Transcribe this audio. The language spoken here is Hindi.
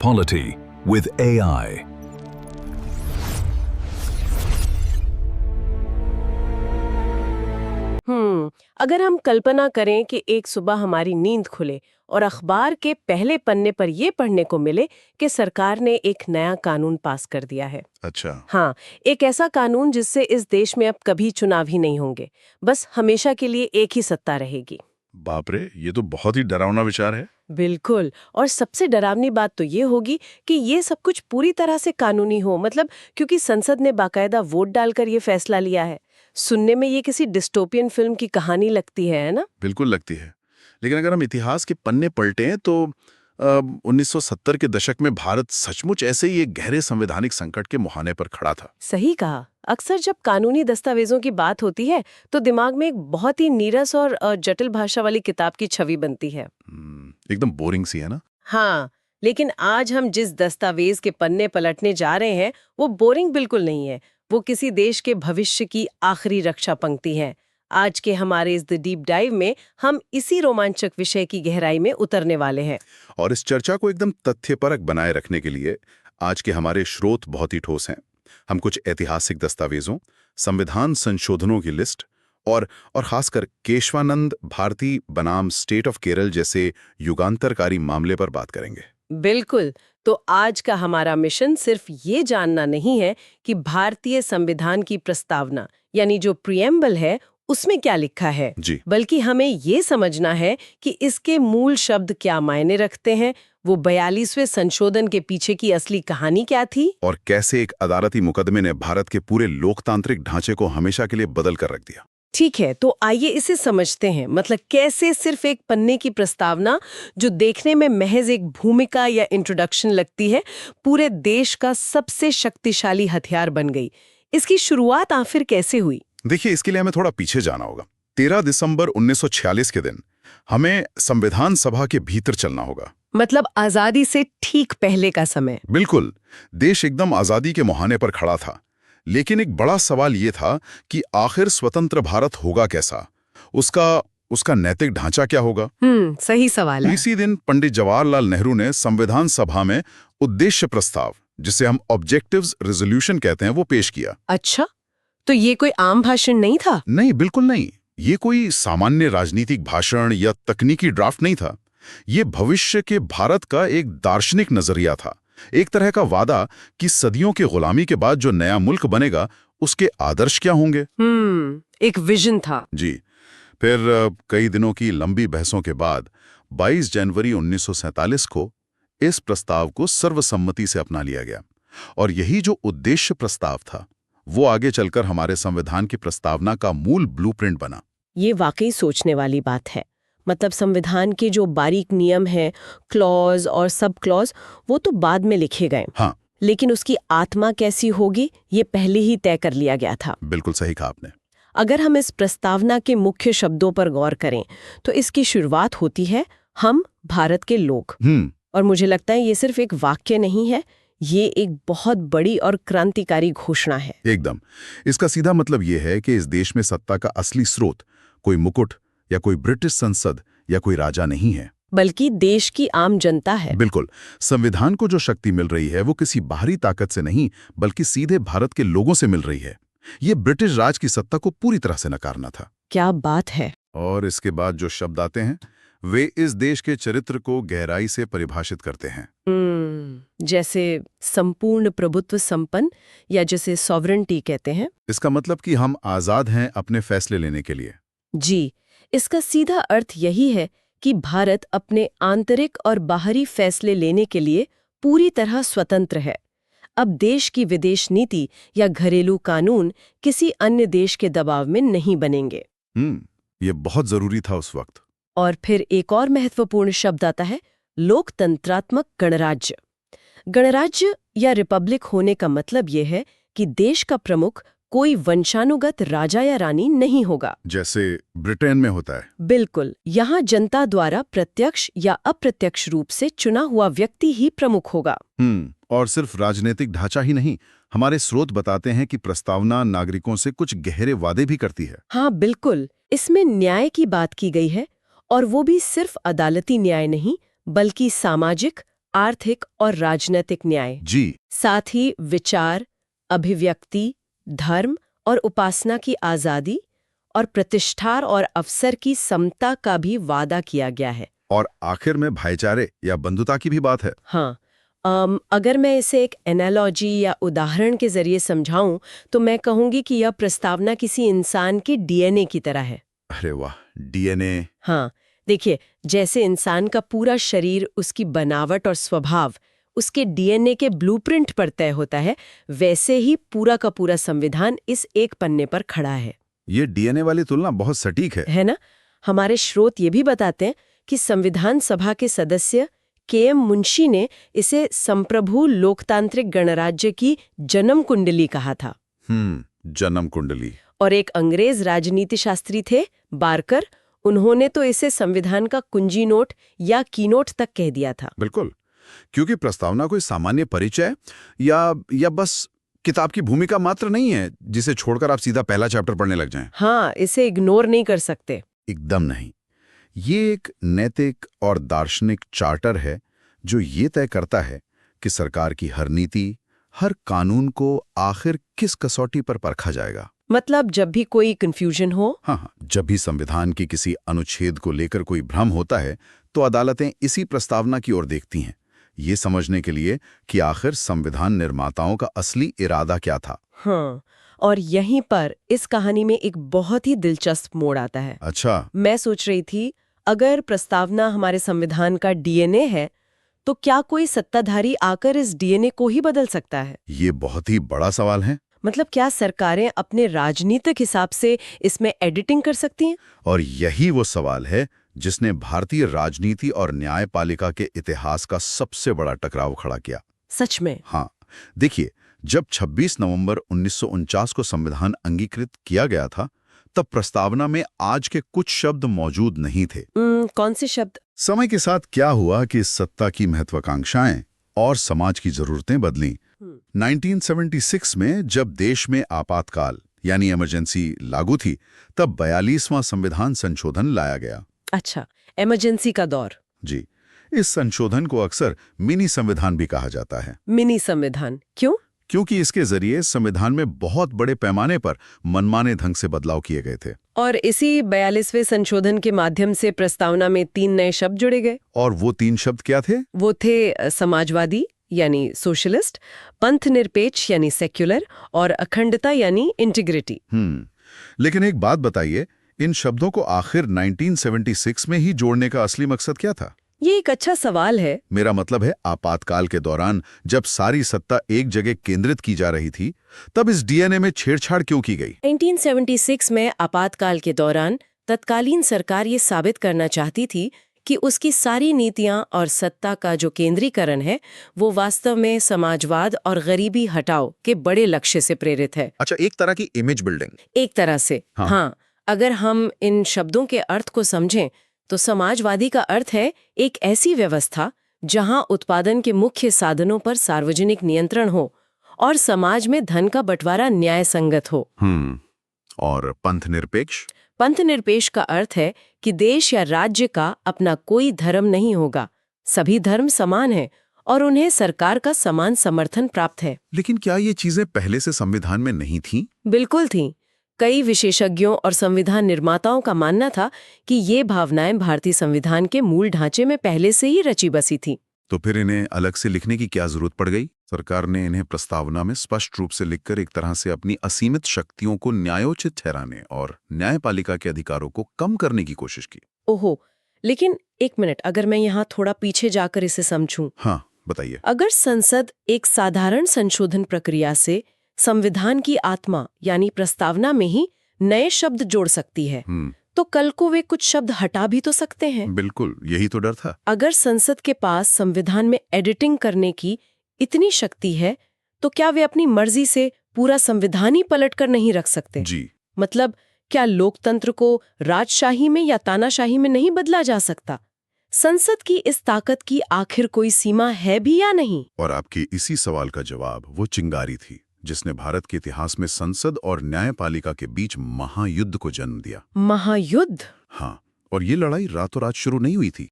Polity with AI. अगर हम कल्पना करें कि एक सुबह हमारी नींद खुले और अखबार के पहले पन्ने पर यह पढ़ने को मिले कि सरकार ने एक नया कानून पास कर दिया है। अच्छा। हाँ, एक ऐसा कानून जिससे इस देश में अब कभी चुनाव ही नहीं होंगे, बस हमेशा के लिए एक ही सत्ता रहेगी। बाप रे, ये तो बहुत ही डरावना विचार है। बिल्कुल, और सबसे डरावनी बात तो ये होगी कि ये सब कुछ पूरी तरह से कानूनी हो, मतलब क्योंकि संसद ने बाकायदा वोट डालकर ये फैसला लिया है। सुनने में ये किसी डिस्टोपियन फिल्म की कहानी लगती है ना? बिल्कुल लगती है। लेकिन अगर हम इतिहास के पन्ने पलटें तो 1970 के दशक में भारत सचमुच ऐसे ही एक गहरे संवैधानिक संकट के मुहाने पर खड़ा था। सही कहा। अक्सर जब कानूनी दस्तावेजों की बात होती है तो दिमाग में एक बहुत ही नीरस और जटिल भाषा वाली किताब की छवि बनती है। एकदम बोरिंग सी है ना। हाँ, लेकिन आज हम जिस दस्तावेज के पन्ने पलटने जा रहे हैं वो बोरिंग बिल्कुल नहीं है। वो किसी देश के भविष्य की आखिरी रक्षा पंक्ति है। आज के हमारे इस द डीप डाइव में हम इसी रोमांचक विषय की गहराई में उतरने वाले हैं। और इस चर्चा को एकदम तथ्यपरक बनाए रखने के लिए आज के हमारे स्रोत बहुत ही ठोस हैं। हम कुछ ऐतिहासिक दस्तावेजों, संविधान संशोधनों की लिस्ट और खासकर केशवानंद भारती बनाम स्टेट ऑफ केरल जैसे युगांतरकारी मामले पर बात करेंगे। बिल्कुल। तो आज का हमारा मिशन सिर्फ ये जानना नहीं है कि भारतीय संविधान की प्रस्तावना यानी जो प्रीएम्बल है उसमें क्या लिखा है जी। बल्कि हमें ये समझना है कि इसके मूल शब्द क्या मायने रखते हैं, वो 42वें संशोधन के पीछे की असली कहानी क्या थी और कैसे एक अदालती मुकदमे ने भारत के पूरे लोकतांत्रिक ढांचे को हमेशा के लिए बदल कर रख दिया। ठीक है, तो आइए इसे समझते हैं। मतलब कैसे सिर्फ एक पन्ने की प्रस्तावना जो देखने में महज एक भूमिका या इंट्रोडक्शन लगती है, पूरे देश का सबसे शक्तिशाली हथियार बन गई। इसकी शुरुआत आखिर कैसे हुई? देखिए, इसके लिए हमें थोड़ा पीछे जाना होगा। 13 दिसंबर 1946 के दिन हमें संविधान सभा के भीतर चलना होगा। मतलब आजादी से ठीक पहले का समय। बिल्कुल, देश एकदम आजादी के मुहाने पर खड़ा था। लेकिन एक बड़ा सवाल ये था कि आखिर स्वतंत्र भारत होगा कैसा, उसका नैतिक ढांचा क्या होगा। सही सवाल है। इसी दिन पंडित जवाहरलाल नेहरू ने संविधान सभा में उद्देश्य प्रस्ताव, जिसे हम ऑब्जेक्टिव्स रेजोल्यूशन कहते हैं, वो पेश किया। अच्छा, तो ये कोई आम भाषण नहीं था? नहीं, बिल्कुल नहीं। ये कोई सामान्य राजनीतिक भाषण या तकनीकी ड्राफ्ट नहीं था। ये भविष्य के भारत का एक दार्शनिक नजरिया था, एक तरह का वादा कि सदियों की गुलामी के बाद जो नया मुल्क बनेगा उसके आदर्श क्या होंगे। एक विजन था। जी। फिर कई दिनों की लंबी बहसों के बाद 22 जनवरी 1947 को इस प्रस्ताव को सर्वसम्मति से अपना लिया गया। और यही जो उद्देश्य प्रस्ताव था वो आगे चलकर हमारे संविधान की प्रस्तावना का मूल ब्लूप्रिंट बना। ये वाकई सोचने वाली बात है। मतलब संविधान के जो बारीक नियम हैं, क्लॉज और सब क्लॉज, वो तो बाद में लिखे गए। हाँ, लेकिन उसकी आत्मा कैसी होगी ये पहले ही तय कर लिया गया था। बिल्कुल सही कहा आपने। अगर हम इस प्रस्तावना के मुख्य शब्दों पर गौर करें तो इसकी शुरुआत होती है, हम भारत के लोग। और मुझे लगता है ये सिर्फ एक वाक्य नहीं है, ये एक बहुत बड़ी और क्रांतिकारी घोषणा है। एकदम। इसका सीधा मतलब ये है कि इस देश में सत्ता का असली स्रोत कोई मुकुट या कोई ब्रिटिश संसद या कोई राजा नहीं है, बल्कि देश की आम जनता है। बिल्कुल। संविधान को जो शक्ति मिल रही है वो किसी बाहरी ताकत से नहीं, बल्कि सीधे भारत के लोगों से मिल रही है। ये ब्रिटिश राज की सत्ता को पूरी तरह से नकारना था। क्या बात है। और इसके बाद जो शब्द आते हैं वे इस देश के चरित्र को गहराई से परिभाषित करते हैं। जैसे संपूर्ण प्रभुत्व संपन्न, या जैसे सॉवरेंटी कहते हैं। इसका मतलब कि हम आजाद हैं अपने फैसले लेने के लिए। जी, इसका सीधा अर्थ यही है कि भारत अपने आंतरिक और बाहरी फैसले लेने के लिए पूरी तरह स्वतंत्र है। अब देश की विदेश नीति या घरेलू कानून किसी अन्य देश के दबाव में नहीं बनेंगे। ये बहुत जरूरी था उस वक्त। और फिर एक और महत्वपूर्ण शब्द आता है, लोकतंत्रात्मक गणराज्य। गणराज्य या रिपब्लिक होने का मतलब यह है कि देश का प्रमुख कोई वंशानुगत राजा या रानी नहीं होगा, जैसे ब्रिटेन में होता है। बिल्कुल। यहाँ जनता द्वारा प्रत्यक्ष या अप्रत्यक्ष रूप से चुना हुआ व्यक्ति ही प्रमुख होगा। और सिर्फ राजनीतिक ढांचा ही नहीं, हमारे स्रोत बताते हैं कि प्रस्तावना नागरिकों से कुछ गहरे वादे भी करती है। हाँ बिल्कुल, इसमें न्याय की बात की गई है, और वो भी सिर्फ अदालती न्याय नहीं, बल्कि सामाजिक, आर्थिक और राजनीतिक न्याय, जी। साथ ही विचार, अभिव्यक्ति, धर्म और उपासना की आज़ादी और प्रतिष्ठा और अवसर की समता का भी वादा किया गया है। और आखिर में भाईचारे या बंधुता की भी बात है। हाँ, अगर मैं इसे एक एनालॉजी या उदाहरण के जरिए समझाऊं तो मैं कहूंगी कि यह प्रस्तावना किसी इंसान के डीएनए की तरह है। अरे वाह, डीएनए। हाँ, देखिए, जैसे इंसान का पूरा शरीर, उसकी बनावट और स्वभाव उसके डीएनए के ब्लूप्रिंट पर तय होता है, वैसे ही पूरा का पूरा संविधान इस एक पन्ने पर खड़ा है। ये डीएनए वाली तुलना बहुत सटीक है ना? हमारे स्रोत ये भी बताते हैं कि संविधान सभा के सदस्य के.एम. मुंशी ने इसे संप्रभु लोकतांत्रिक गणराज्य की जन्म कुंडली कहा था। जन्म कुंडली। और एक अंग्रेज राजनीति शास्त्री थे, बारकर, उन्होंने तो इसे संविधान का कुंजी नोट या कीनोट तक कह दिया था। बिल्कुल, क्योंकि प्रस्तावना कोई सामान्य परिचय या बस किताब की भूमिका मात्र नहीं है जिसे छोड़कर आप सीधा पहला चैप्टर पढ़ने लग जाएं। हाँ, इसे इग्नोर नहीं कर सकते। एकदम नहीं। ये एक नैतिक और दार्शनिक चार्टर है जो ये तय करता है कि सरकार की हर नीति, हर कानून को आखिर किस कसौटी पर परखा जाएगा। मतलब जब भी कोई कंफ्यूजन हो, हाँ, जब भी संविधान की किसी अनुच्छेद को लेकर कोई भ्रम होता है तो अदालतें इसी प्रस्तावना की ओर देखती हैं, ये समझने के लिए कि आखिर संविधान निर्माताओं का असली इरादा क्या था। हाँ, और यहीं पर इस कहानी में एक बहुत ही दिलचस्प मोड़ आता है। अच्छा। मैं सोच रही थी, अगर प्रस्तावना हमारे संविधान का डीएनए है, तो क्या कोई सत्ताधारी आकर इस डीएनए को ही बदल सकता है? ये बहुत ही बड़ा सवाल है। मतलब क्या सरकारें अपने राजनीतिक हिसाब से इसमें एडिटिंग कर सकती हैं? और यही वो सवाल है जिसने भारतीय राजनीति और न्यायपालिका के इतिहास का सबसे बड़ा टकराव खड़ा किया। सच में? हाँ, देखिए, जब 26 नवंबर 1949 को संविधान अंगीकृत किया गया था, तब प्रस्तावना में आज के कुछ शब्द मौजूद नहीं थे। कौन से शब्द? समय के साथ क्या हुआ कि सत्ता की महत्वाकांक्षाएं और समाज की जरूरतें बदलीं। 1976 में जब देश में आपातकाल यानी इमरजेंसी लागू थी, तब 42वां संविधान संशोधन लाया गया। अच्छा, इमरजेंसी का दौर। जी, इस संशोधन को अक्सर मिनी संविधान भी कहा जाता है। मिनी संविधान क्यों? क्योंकि इसके जरिए संविधान में बहुत बड़े पैमाने पर मनमाने ढंग से बदलाव किए गए थे। और इसी 42वें संशोधन के माध्यम से प्रस्तावना में 3 नए शब्द जुड़े गए। और वो 3 शब्द क्या थे? वो थे समाजवादी यानी सोशलिस्ट, पंथ निरपेक्ष यानी सेक्युलर, और अखंडता यानी इंटीग्रिटी। लेकिन एक बात बताइए, इन शब्दों को आखिर 1976 में ही जोड़ने का असली मकसद क्या था? ये एक अच्छा सवाल है। मेरा मतलब है, आपातकाल के दौरान जब सारी सत्ता एक जगह केंद्रित की जा रही थी, तब इस डीएनए में छेड़छाड़ क्यों की गई? 1976 में आपातकाल के दौरान तत्कालीन सरकार ये साबित करना चाहती थी कि उसकी सारी नीतियां और सत्ता का जो केंद्रीकरण है, वो वास्तव में समाजवाद और गरीबी हटाओ के बड़े लक्ष्य से प्रेरित है। अच्छा, एक तरह की इमेज बिल्डिंग। एक तरह से, हाँ। अगर हम इन शब्दों के अर्थ को समझें तो समाजवादी का अर्थ है एक ऐसी व्यवस्था जहां उत्पादन के मुख्य साधनों पर सार्वजनिक नियंत्रण हो और समाज में धन का बंटवारा न्याय संगत हो। और पंथ निरपेक्ष? पंथ निरपेक्ष का अर्थ है कि देश या राज्य का अपना कोई धर्म नहीं होगा, सभी धर्म समान हैं और उन्हें सरकार का समान समर्थन प्राप्त है। लेकिन क्या ये चीजें पहले से संविधान में नहीं थीं? बिल्कुल थीं। कई विशेषज्ञों और संविधान निर्माताओं का मानना था कि ये भावनाएं भारतीय संविधान के मूल ढांचे में पहले से ही रची बसी थी। तो फिर इन्हें अलग से लिखने की क्या जरूरत पड़ गई? सरकार ने इन्हें प्रस्तावना में स्पष्ट रूप से लिखकर एक तरह से अपनी असीमित शक्तियों को न्यायोचित ठहराने और न्यायपालिका के अधिकारों को कम करने की कोशिश की। ओहो, लेकिन एक मिनट, अगर मैं यहाँ थोड़ा पीछे जाकर इसे समझूं। हाँ, बताइए। अगर संसद एक साधारण संशोधन प्रक्रिया से संविधान की आत्मा यानी प्रस्तावना में ही नए शब्द जोड़ सकती है, तो कल को वे कुछ शब्द हटा भी तो सकते हैं। बिल्कुल, यही तो डर था। अगर संसद के पास संविधान में एडिटिंग करने की इतनी शक्ति है, तो क्या वे अपनी मर्जी से पूरा संविधान ही पलट कर नहीं रख सकते? जी। मतलब क्या लोकतंत्र को राजशाही में या तानाशाही में नहीं बदला जा सकता? संसद की इस ताकत की आखिर कोई सीमा है भी या नहीं? और आपके इसी सवाल का जवाब वो चिंगारी थी जिसने भारत के इतिहास में संसद और न्यायपालिका के बीच महायुद्ध को जन्म दिया। महायुद्ध? हाँ, और ये लड़ाई रातों रात शुरू नहीं हुई थी।